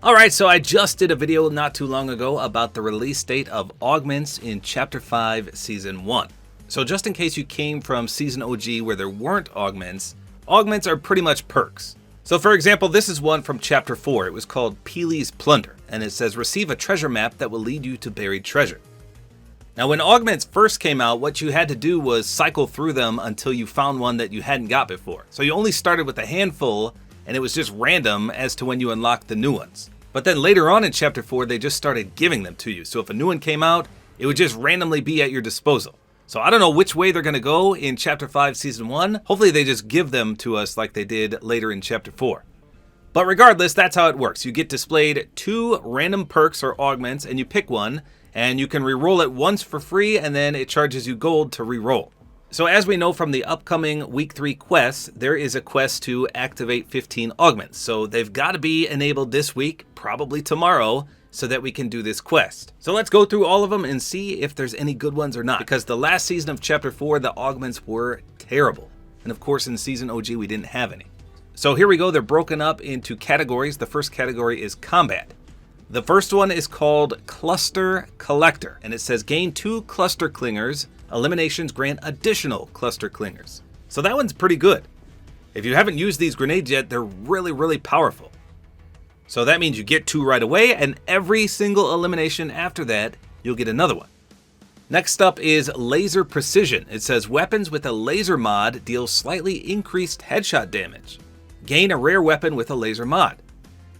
Alright, so I just did a video not too long ago about the release date of Augments in Chapter 5, Season 1. So just in case you came from Season OG where there weren't augments, augments are pretty much perks. So for example, this is one from Chapter 4. It was called Peely's Plunder, and it says receive a treasure map that will lead you to buried treasure. Now when augments first came out, what you had to do was cycle through them until you found one that you hadn't got before. So you only started with a handful, and it was just random as to when you unlocked the new ones. But then later on in Chapter 4, they just started giving them to you. So if a new one came out, it would just randomly be at your disposal. So I don't know which way they're going to go in Chapter 5, Season 1. Hopefully they just give them to us like they did later in Chapter 4. But regardless, that's how it works. You get displayed 2 random perks or augments, and you pick one, and you can re-roll it once for free, and then it charges you gold to re-roll. So as we know from the upcoming Week 3 quests, there is a quest to activate 15 augments. So they've got to be enabled this week, probably tomorrow, so that we can do this quest. So let's go through all of them and see if there's any good ones or not. Because the last season of Chapter 4, the augments were terrible. And of course in Season OG, we didn't have any. So here we go, they're broken up into categories. The first category is combat. The first one is called Cluster Collector, and it says gain 2 cluster clingers. Eliminations grant additional cluster clingers. So that one's pretty good. If you haven't used these grenades yet, they're really powerful. So that means you get 2 right away, and every single elimination after that, you'll get another one. Next up is Laser Precision. It says weapons with a laser mod deal slightly increased headshot damage. Gain a rare weapon with a laser mod.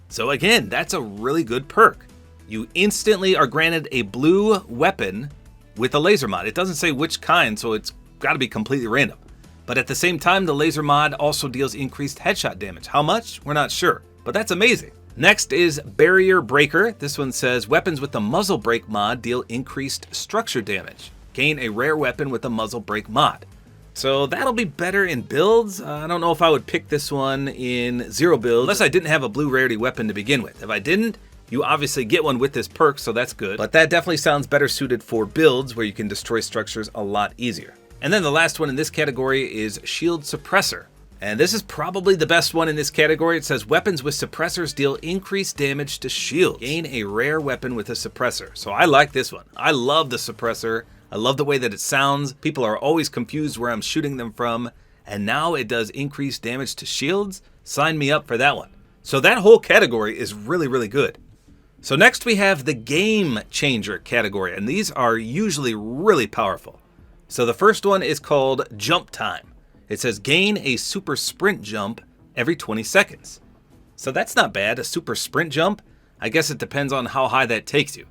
So again, that's a really good perk. You instantly are granted a blue weapon with a laser mod. It doesn't say which kind, so it's got to be completely random. But at the same time, the laser mod also deals increased headshot damage. How much? We're not sure, but that's amazing. Next is Barrier Breaker. This one says weapons with the muzzle break mod deal increased structure damage. Gain a rare weapon with a muzzle break mod. So that'll be better in builds. I don't know if I would pick this one in 0 builds, unless I didn't have a blue rarity weapon to begin with. If I didn't, you obviously get one with this perk, so that's good. But that definitely sounds better suited for builds where you can destroy structures a lot easier. And then the last one in this category is Shield Suppressor. And this is probably the best one in this category. It says weapons with suppressors deal increased damage to shields. Gain a rare weapon with a suppressor. So I like this one. I love the suppressor. I love the way that it sounds. People are always confused where I'm shooting them from. And now it does increased damage to shields. Sign me up for that one. So that whole category is really good. So next we have the Gamechanger category, and these are usually really powerful. So the first one is called Jump Time. It says gain a super sprint jump every 20 seconds. So that's not bad, a super sprint jump. I guess it depends on how high that takes you.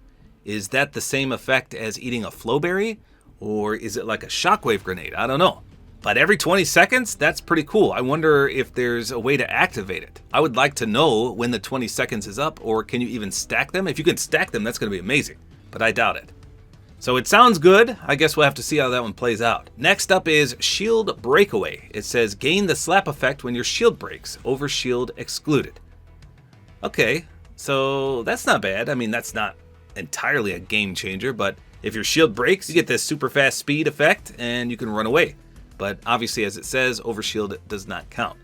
Is that the same effect as eating a flowberry? Or is it like a shockwave grenade? I don't know. But every 20 seconds, that's pretty cool. I wonder if there's a way to activate it. I would like to know when the 20 seconds is up, or can you even stack them? If you can stack them, that's going to be amazing, but I doubt it. So it sounds good. I guess we'll have to see how that one plays out. Next up is Shield Breakaway. It says gain the slap effect when your shield breaks, over shield excluded. Okay, so that's not bad. I mean, that's not entirely a game changer, but if your shield breaks, you get this super fast speed effect and you can run away. But obviously, as it says, overshield does not count.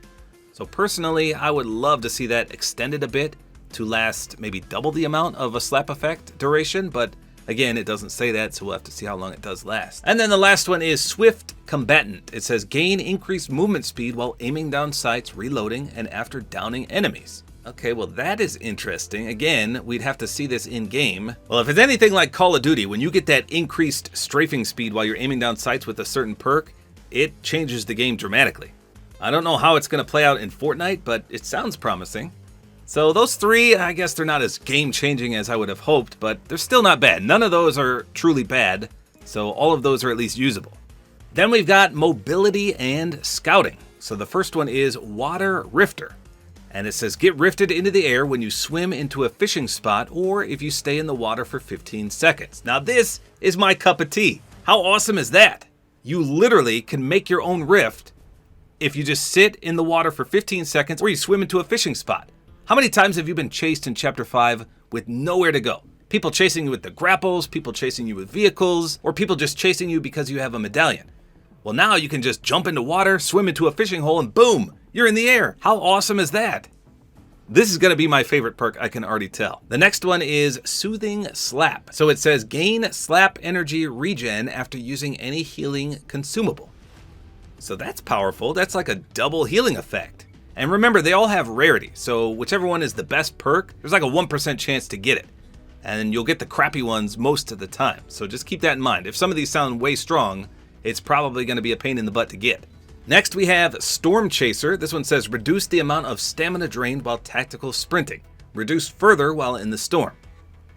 So personally, I would love to see that extended a bit to last maybe double the amount of a slap effect duration. But again, it doesn't say that, so we'll have to see how long it does last. And then the last one is Swift Combatant. It says gain increased movement speed while aiming down sights, reloading, and after downing enemies. Okay, well that is interesting. Again, we'd have to see this in game. Well, if it's anything like Call of Duty, when you get that increased strafing speed while you're aiming down sights with a certain perk, it changes the game dramatically. I don't know how it's going to play out in Fortnite, but it sounds promising. So those 3, I guess they're not as game-changing as I would have hoped, but they're still not bad. None of those are truly bad, so all of those are at least usable. Then we've got Mobility and Scouting. So the first one is Water Rifter. And it says get rifted into the air when you swim into a fishing spot or if you stay in the water for 15 seconds. Now this is my cup of tea. How awesome is that? You literally can make your own rift if you just sit in the water for 15 seconds or you swim into a fishing spot. How many times have you been chased in Chapter 5 with nowhere to go? People chasing you with the grapples, people chasing you with vehicles, or people just chasing you because you have a medallion. Well, now you can just jump into water, swim into a fishing hole, and boom, you're in the air. How awesome is that? This is going to be my favorite perk, I can already tell. The next one is Soothing Slap. So it says gain slap energy regen after using any healing consumable. So that's powerful. That's like a double healing effect. And remember, they all have rarity. So whichever one is the best perk, there's like a 1% chance to get it. And you'll get the crappy ones most of the time. So just keep that in mind. If some of these sound way strong, it's probably going to be a pain in the butt to get. Next we have Storm Chaser. This one says reduce the amount of stamina drained while tactical sprinting. Reduce further while in the storm.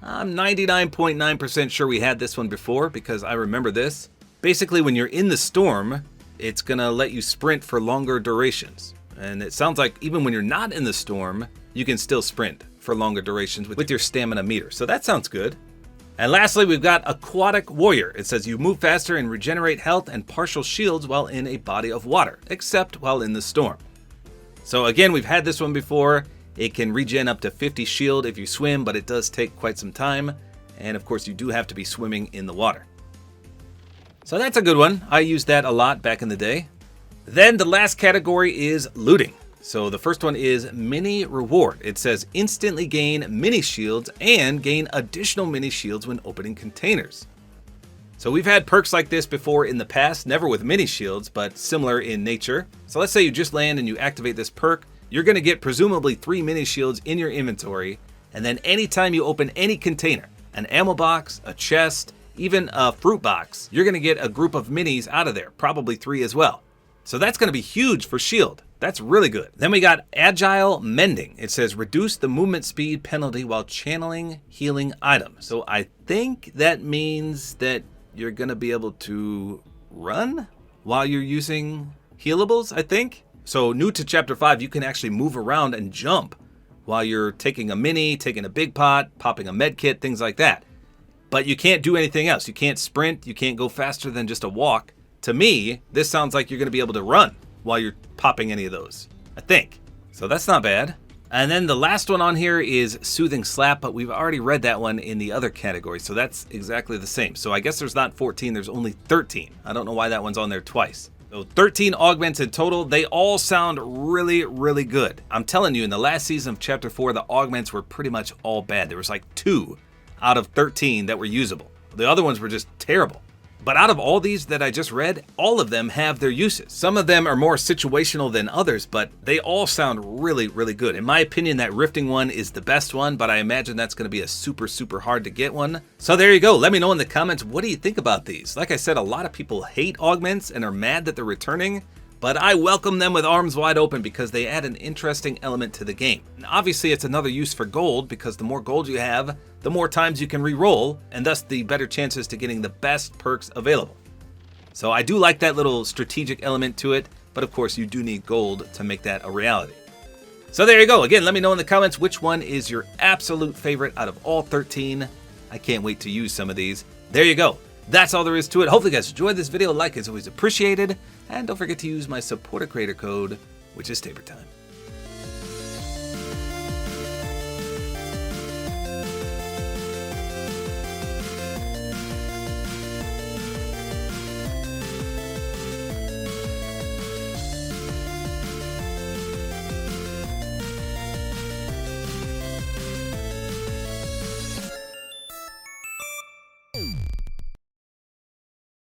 I'm 99.9% sure we had this one before because I remember this. Basically when you're in the storm, it's gonna let you sprint for longer durations. And it sounds like even when you're not in the storm, you can still sprint for longer durations with your stamina meter. So that sounds good. And lastly, we've got Aquatic Warrior. It says you move faster and regenerate health and partial shields while in a body of water, except while in the storm. So again, we've had this one before. It can regen up to 50 shield if you swim, but it does take quite some time. And of course, you do have to be swimming in the water. So that's a good one. I used that a lot back in the day. Then the last category is looting. So the first one is Mini Reward. It says instantly gain mini shields and gain additional mini shields when opening containers. So we've had perks like this before in the past, never with mini shields, but similar in nature. So let's say you just land and you activate this perk, you're going to get presumably 3 mini shields in your inventory, and then anytime you open any container, an ammo box, a chest, even a fruit box, you're going to get a group of minis out of there, probably 3 as well. So that's going to be huge for shield. That's really good. Then we got Agile Mending. It says reduce the movement speed penalty while channeling healing items. So I think that means that you're going to be able to run while you're using healables, I think. So new to Chapter 5, you can actually move around and jump while you're taking a mini, taking a big pot, popping a med kit, things like that. But you can't do anything else. You can't sprint. You can't go faster than just a walk. To me, this sounds like you're going to be able to run while you're popping any of those, I think. So that's not bad. And then the last one on here is Soothing Slap, but we've already read that one in the other category, so that's exactly the same. So I guess there's not 14, there's only 13. I don't know why that one's on there twice. So 13 augments in total. They all sound really, really good. I'm telling you, in the last season of Chapter 4, the augments were pretty much all bad. There was like 2 out of 13 that were usable. The other ones were just terrible. But out of all these that I just read, all of them have their uses. Some of them are more situational than others, but they all sound really, really good. In my opinion, that rifting one is the best one, but I imagine that's going to be a super, super hard to get one. So there you go. Let me know in the comments, what do you think about these? Like I said, a lot of people hate augments and are mad that they're returning, but I welcome them with arms wide open because they add an interesting element to the game. And obviously, it's another use for gold because the more gold you have, the more times you can re-roll, and thus the better chances to getting the best perks available. So I do like that little strategic element to it, but of course you do need gold to make that a reality. So there you go. Again, let me know in the comments which one is your absolute favorite out of all 13. I can't wait to use some of these. There you go. That's all there is to it. Hopefully you guys enjoyed this video. Like is always appreciated. And don't forget to use my Support-A-Creator code, which is tabortime.